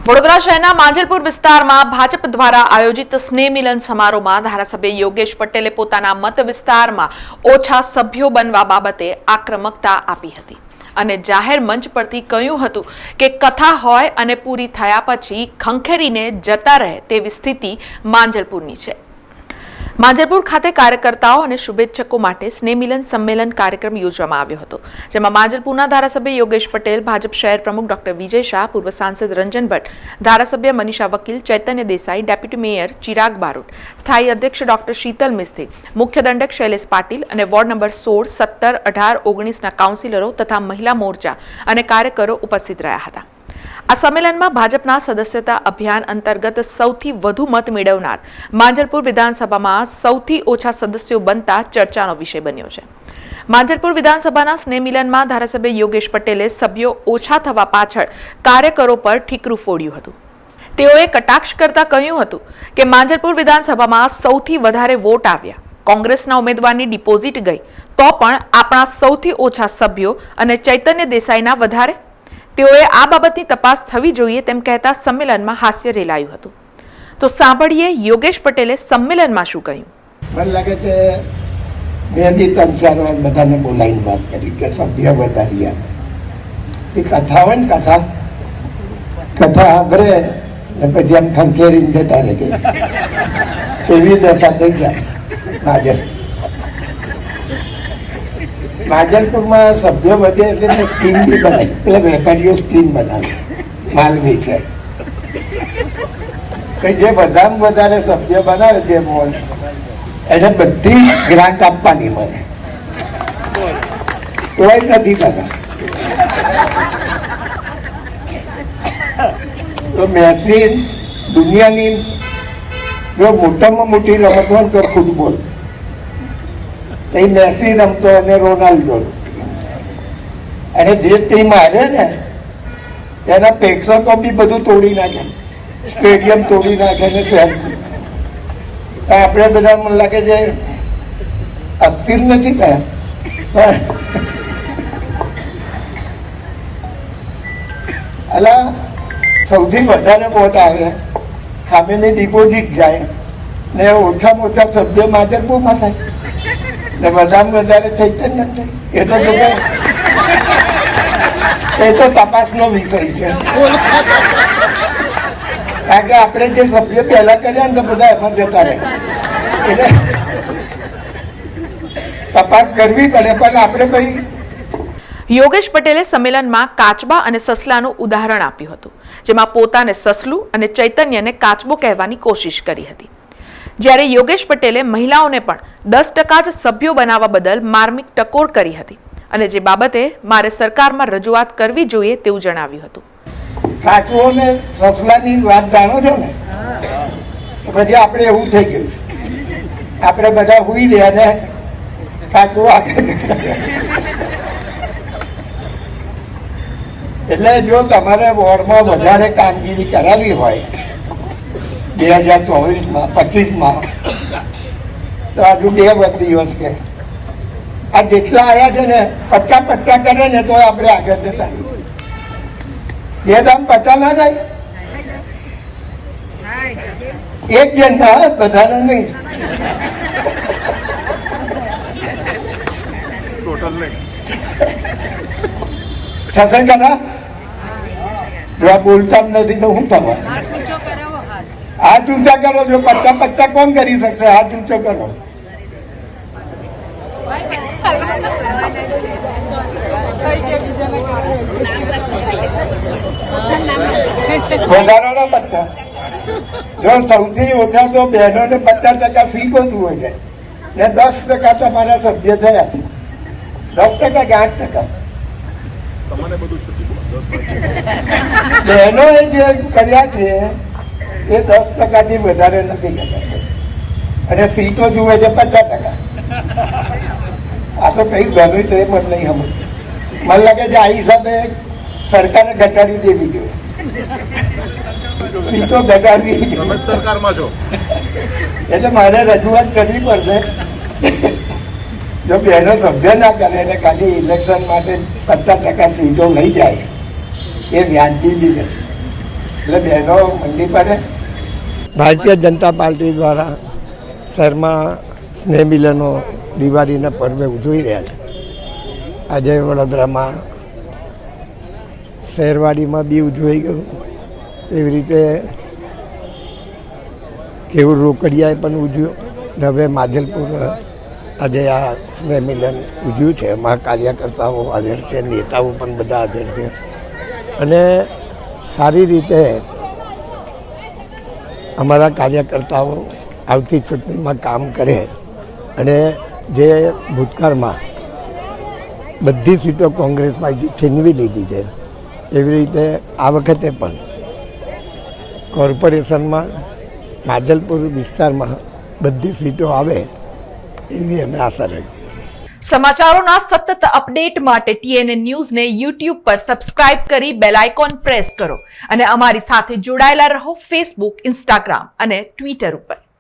વડોદરા શહેરના માંજલપુર વિસ્તારમાં ભાજપ દ્વારા આયોજિત સ્નેહ મિલન સમારોહમાં ધારાસભ્ય યોગેશ પટેલે પોતાના મત વિસ્તારમાં ઓછા સભ્યો બનવા બાબતે આક્રમકતા આપી હતી અને જાહેર મંચ પરથી કહ્યું હતું કે કથા હોય અને પૂરી થયા પછી ખંખેરીને જતા રહે તેવી સ્થિતિ માંજલપુરની છે। માંજલપુર ખાતે કાર્યકર્તાઓ અને શુભેચ્છકો માટે સ્નેહ મિલન સંમેલન કાર્યક્રમ યોજવામાં આવ્યો હતો, જેમાં માંજલપુરના ધારાસભ્ય યોગેશ પટેલ, ભાજપ શહેર પ્રમુખ ડોક્ટર વિજય શાહ, પૂર્વ સાંસદ રંજન ભટ્ટ, ધારાસભ્ય મનીષા વકીલ, ચૈતન્ય દેસાઈ, ડેપ્યુટી મેયર ચિરાગ બારોટ, સ્થાયી અધ્યક્ષ ડોક્ટર શીતલ મિસ્ત્રી, મુખ્ય દંડક શૈલેષ પાટીલ અને વોર્ડ નંબર 16, 17, 18, 19ના કાઉન્સિલરો તથા મહિલા મોરચા અને કાર્યકરો ઉપસ્થિત રહ્યા હતા। આ સંમેલનમાં ભાજપના સદસ્યતા અભિયાન અંતર્ગત સૌથી વધુ મત મેળવનાર માંજલપુર વિધાનસભામાં સૌથી ઓછા સદસ્યો બનતા ચર્ચાનો વિષય બન્યો છે। માંજલપુર વિધાનસભાના સ્નેહ મિલનમાં ધારાસભ્ય યોગેશ પટેલે સભ્યો ઓછા થવા પાછળ કાર્યકરો પર ઠીકરું ફોડ્યું હતું। તેઓએ કટાક્ષ કરતા કહ્યું હતું કે માંજલપુર વિધાનસભામાં સૌથી વધારે વોટ આવ્યા, કોંગ્રેસના ઉમેદવારની ડિપોઝિટ ગઈ તો પણ આપણા સૌથી ઓછા સભ્યો અને ચૈતન્ય દેસાઈના વધારે। તેઓએ આ બાબતની તપાસ થવી જોઈએ તેમ કહેતા સંમેલનમાં હાસ્ય રેલાયું હતું। તો સાંભળીએ યોગેશ પટેલે સંમેલનમાં શું કહ્યું। મને લાગે છે મેં બી 3-4 વાર બધાને બોલાવીને વાત કરી કે સભ્ય વધાર્યા એ કથા હોય ને કથા સાંભળે ને પછી આમ ખંખેરીને જતા રહે એવી દશા થઈ જાય। માંજલપુરમાં સભ્યો વધે એટલે સ્કીમ બી બનાવી, પેલા વેપારીઓ સ્કીમ બનાવે માલવી છે કે જે વધારે વધારે સભ્ય બનાવે જે મોલ એને બધી ગ્રાન્ટ આપવાની મને તોય નથી થતા। તો મેસી દુનિયાની જો મોટામાં મોટી રમત હોય તો ફૂટબોલ, એ મેસી રમતો અને રોનાલ્ડો, અને જે ટીમ હારે ને તેના પ્રેક્ષકો બી બધું તોડી નાખે, સ્ટેડિયમ તોડી નાખે ને આપણે બધા મને લાગે છે અસ્થિર નથી થયા પણ અલા સૌથી વધારે વોટ આવે સામેની ડિપોઝિટ જાય ને ઓછામાં ઓછા સભ્ય માંજલપુરમાં થાય ને વધારે વધારે થઈ જ નથી। એ તો તપાસનો વિષય છે, કારણ કે આપણે જે સભ્ય પહેલા કર્યા ને તો બધા એમાં જતા રહે એટલે તપાસ કરવી પડે। પણ આપણે ભાઈ યોગેશ પટેલે સંમેલનમાં કાચબા અને સસલાનું ઉદાહરણ આપ્યું હતું, જેમાં પોતાને સસલું અને ચૈતન્યને કાચબો કહેવાની કોશિશ કરી હતી। જ્યારે યોગેશ પટેલે મહિલાઓને પણ 10% જ સભ્યો બનાવવા બદલ માર્મિક ટકોર કરી હતી અને જે બાબતે મારે સરકારમાં રજૂઆત કરવી જોઈએ તેવું જણાવ્યું હતું। કાચબો ને સસલાની વાત જાણો છો ને, પછી આપણે એવું થઈ ગયું, આપણે બધા હુઈ રહ્યા ને કાચબો આગળ એટલે જો તમારે વોર્ડમાં વધારે કામગીરી કરાવી હોય 2024માં 25માં તો હજુ 2 દિવસ છે। આ જેટલા આવ્યા છે ને 50-50 કરે ને તો આપણે આગળ જતા રહીએ। 2 દામ 50 ના થાય, એક જણ ના બધાને નહીં, શાસન કરા જો બોલતા નથી તો હું થવા હાથ ઊંચા કરો। જો 50-50 કોણ કરી શકશે? હાથ ઊંચો કરો। વધારાના 50 જો સૌથી ઓછા તો બહેનોને 50% સીટો જુએ છે ને 10% તમારા સભ્ય થયા છે, 10% કે 8%। બહેનોએ જે કર્યા છે એ 10%થી વધારે નથી કરતા અને સીટો જુએ છે 50%। આ તો કઈ ગણું તો એ મને નહીં સમજ, મને લાગે છે આ હિસાબે સરકારે ઘટાડી દેવી જોઈએ, સીટો ઘટાડવી સરકારમાં છો એટલે મારે રજૂઆત કરવી પડશે। જો બહેનો સભ્ય ના કરે અને ખાલી ઇલેક્શન માટે 50% સીટો લઈ જાય એ વ્યાજબી બી નથી। એટલે બહેનો મંડી પડે. ભારતીય જનતા પાર્ટી દ્વારા શહેરમાં સ્નેહ મિલનો દિવાળીના પર્વે ઉજવી રહ્યા છે. આજે વડોદરામાં શહેરવાડીમાં બી ઉજવાઈ ગયું, એવી રીતે કેવું રોકડિયાએ પણ ઉજવ્યું. ને હવે માધેલપુર આજે આ સ્નેહ મિલન ઉજવ્યું છે. એમાં કાર્યકર્તાઓ હાજર છે, નેતાઓ પણ બધા હાજર છે અને સારી રીતે અમારા કાર્યકર્તાઓ આવતી ચૂંટણીમાં કામ કરે અને જે ભૂતકાળમાં બધી સીટો કોંગ્રેસમાંથી છીનવી લીધી છે, એવી રીતે આ વખતે પણ કોર્પોરેશનમાં માધેલપુર વિસ્તારમાં બધી સીટો આવે એવી અમે આશા રાખીએ. સમાચારોના સતત અપડેટ માટે TNN ન્યૂઝને YouTube પર સબસ્ક્રાઇબ કરી બેલ આઇકોન પ્રેસ કરો અને અમારી સાથે જોડાયેલા રહો Facebook, Instagram અને Twitter ઉપર.